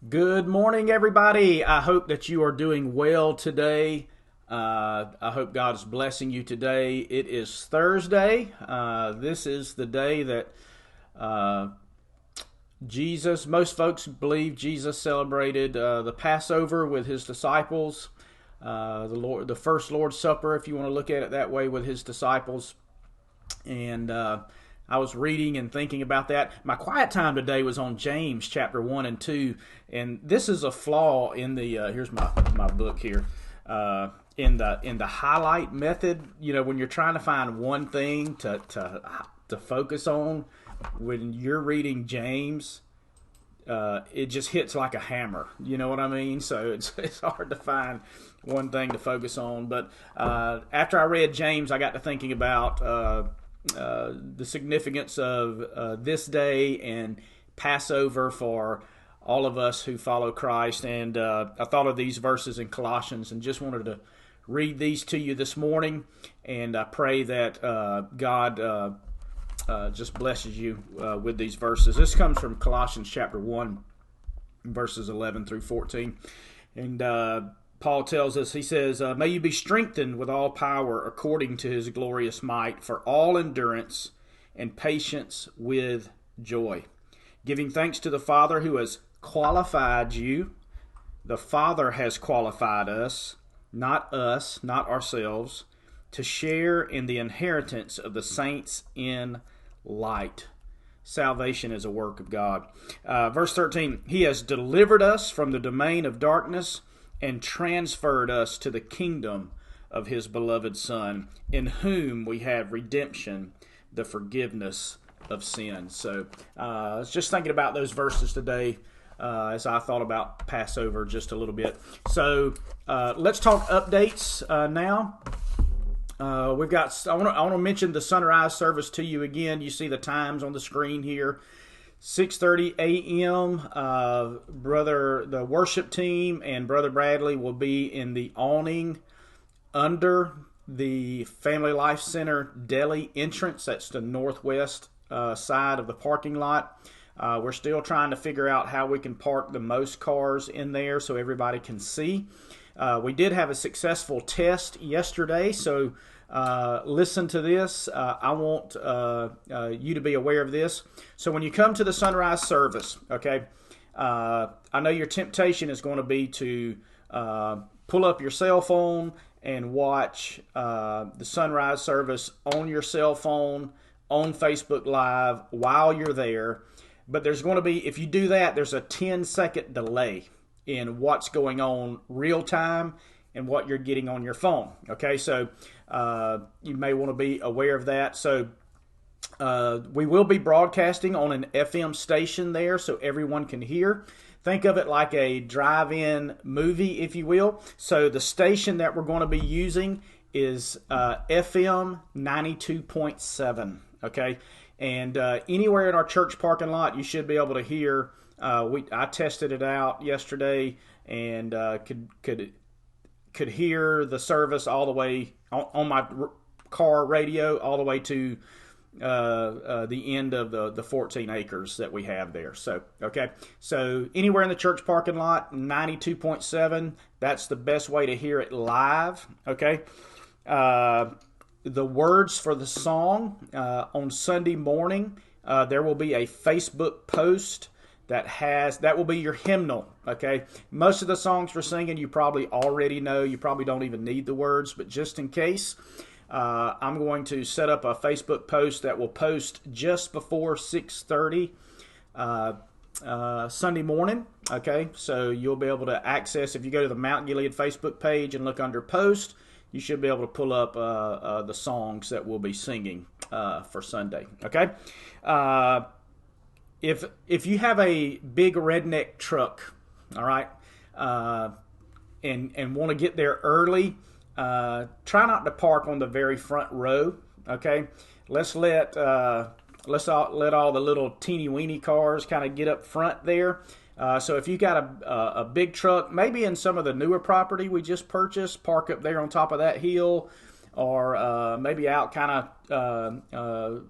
Good morning, everybody. I hope that you are doing well today. I hope God is blessing you today. It is Thursday. This is the day that uh, most folks believe Jesus celebrated the Passover with his disciples, the first Lord's Supper, if you want to look at it that way, with his disciples. And I was reading and thinking about that. My quiet time today was on James chapter 1 and 2. And this is a flaw in the, here's my book here, in the highlight method. You know, when you're trying to find one thing to focus on, when you're reading James, it just hits like a hammer. You know what I mean? So it's hard to find one thing to focus on. But after I read James, I got to thinking about the significance of this day and Passover for all of us who follow Christ. And I thought of these verses in Colossians and just wanted to read these to you this morning. And I pray that God just blesses you with these verses. This comes from Colossians chapter 1, verses 11 through 14. And Paul tells us, he says, may you be strengthened with all power according to his glorious might for all endurance and patience with joy, giving thanks to the Father who has qualified you. The Father has qualified us, not ourselves, to share in the inheritance of the saints in light. Salvation is a work of God. Verse 13, he has delivered us from the domain of darkness and transferred us to the kingdom of his beloved Son, in whom we have redemption, the forgiveness of sins. So I was just thinking about those verses today as I thought about Passover just a little bit. So let's talk updates now. We've got. I want to mention the Sonrise Service to you again. You see the times on the screen here. 6:30 a.m. The worship team and Brother Bradley will be in the awning under the Family Life Center deli entrance. That's the northwest side of the parking lot. We're still trying to figure out how we can park the most cars in there so everybody can see. We did have a successful test yesterday, so listen to this. I want you to be aware of this. So when you come to the Sonrise Service, okay, I know your temptation is going to be to pull up your cell phone and watch the Sonrise Service on your cell phone, on Facebook Live while you're there. But there's going to be, if you do that, there's a 10-second delay in what's going on real time and what you're getting on your phone. Okay, so you may want to be aware of that. So we will be broadcasting on an FM station there so everyone can hear. Think of it like a drive-in movie, if you will. So the station that we're going to be using is FM 92.7. Okay, and anywhere in our church parking lot, you should be able to hear. I tested it out yesterday and could hear the service all the way on my car radio all the way to the end of the 14 acres that we have there. So okay, so anywhere in the church parking lot, 92.7. That's the best way to hear it live. Okay. The words for the song on Sunday morning, there will be a Facebook post that will be your hymnal. Okay, most of the songs we're singing you probably already know. You probably don't even need the words, but just in case, I'm going to set up a Facebook post that will post just before 6:30 Sunday morning. Okay, so you'll be able to access, if you go to the Mount Gilead Facebook page and look under post, you should be able to pull up the songs that we'll be singing for Sunday. Okay. If you have a big redneck truck, all right, and want to get there early, try not to park on the very front row. Okay, let's let all the little teeny weeny cars kind of get up front there. So if you got a big truck, maybe in some of the newer property we just purchased, park up there on top of that hill, or maybe out kind of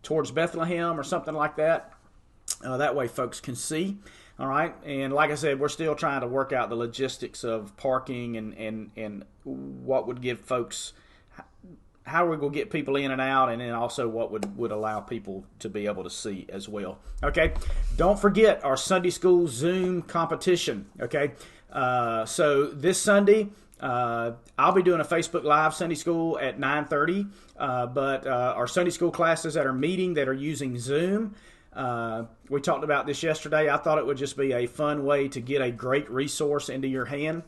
towards Bethlehem or something like that. That way folks can see. All right, and like I said, we're still trying to work out the logistics of parking and what would give folks, how we're going to get people in and out, and then also what would allow people to be able to see as well. Okay, don't forget our Sunday School Zoom competition. Okay, so this Sunday, I'll be doing a Facebook Live Sunday School at 9:30, but our Sunday School classes that are meeting that are using Zoom, we talked about this yesterday. I thought it would just be a fun way to get a great resource into your hand.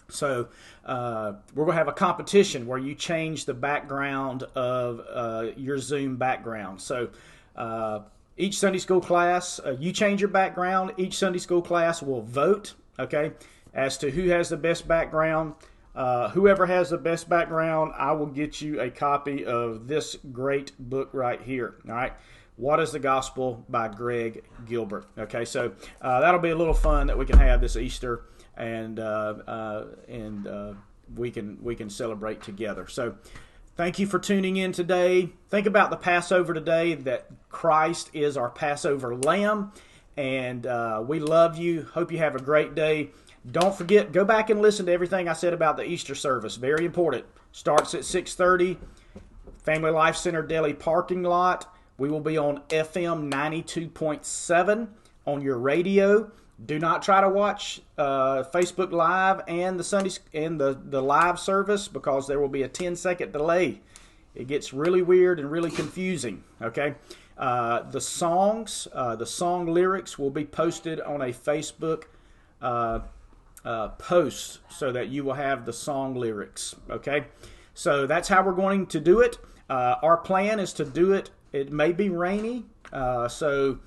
So we're going to have a competition where you change the background of your Zoom background. So each Sunday school class, you change your background. Each Sunday school class will vote, okay, as to who has the best background. Whoever has the best background, I will get you a copy of this great book right here. All right. What is the Gospel by Greg Gilbert. Okay, so that'll be a little fun that we can have this Easter, and we can celebrate together. So thank you for tuning in today. Think about the Passover today, that Christ is our Passover lamb, and we love you. Hope you have a great day. Don't forget, go back and listen to everything I said about the Easter service. Very important. Starts at 6:30, Family Life Center Deli parking lot. We will be on FM 92.7 on your radio. Do not try to watch Facebook Live and the Sunday and the live service, because there will be a 10-second delay. It gets really weird and really confusing. Okay, the songs, the song lyrics will be posted on a Facebook post, so that you will have the song lyrics. Okay, so that's how we're going to do it. Our plan is to do it. It may be rainy, so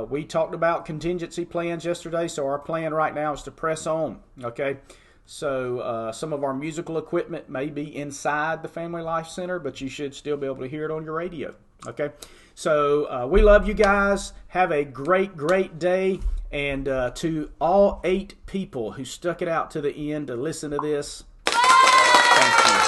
we talked about contingency plans yesterday, so our plan right now is to press on, okay? So some of our musical equipment may be inside the Family Life Center, but you should still be able to hear it on your radio, okay? So we love you guys. Have a great, great day, and to all 8 people who stuck it out to the end to listen to this, thank you.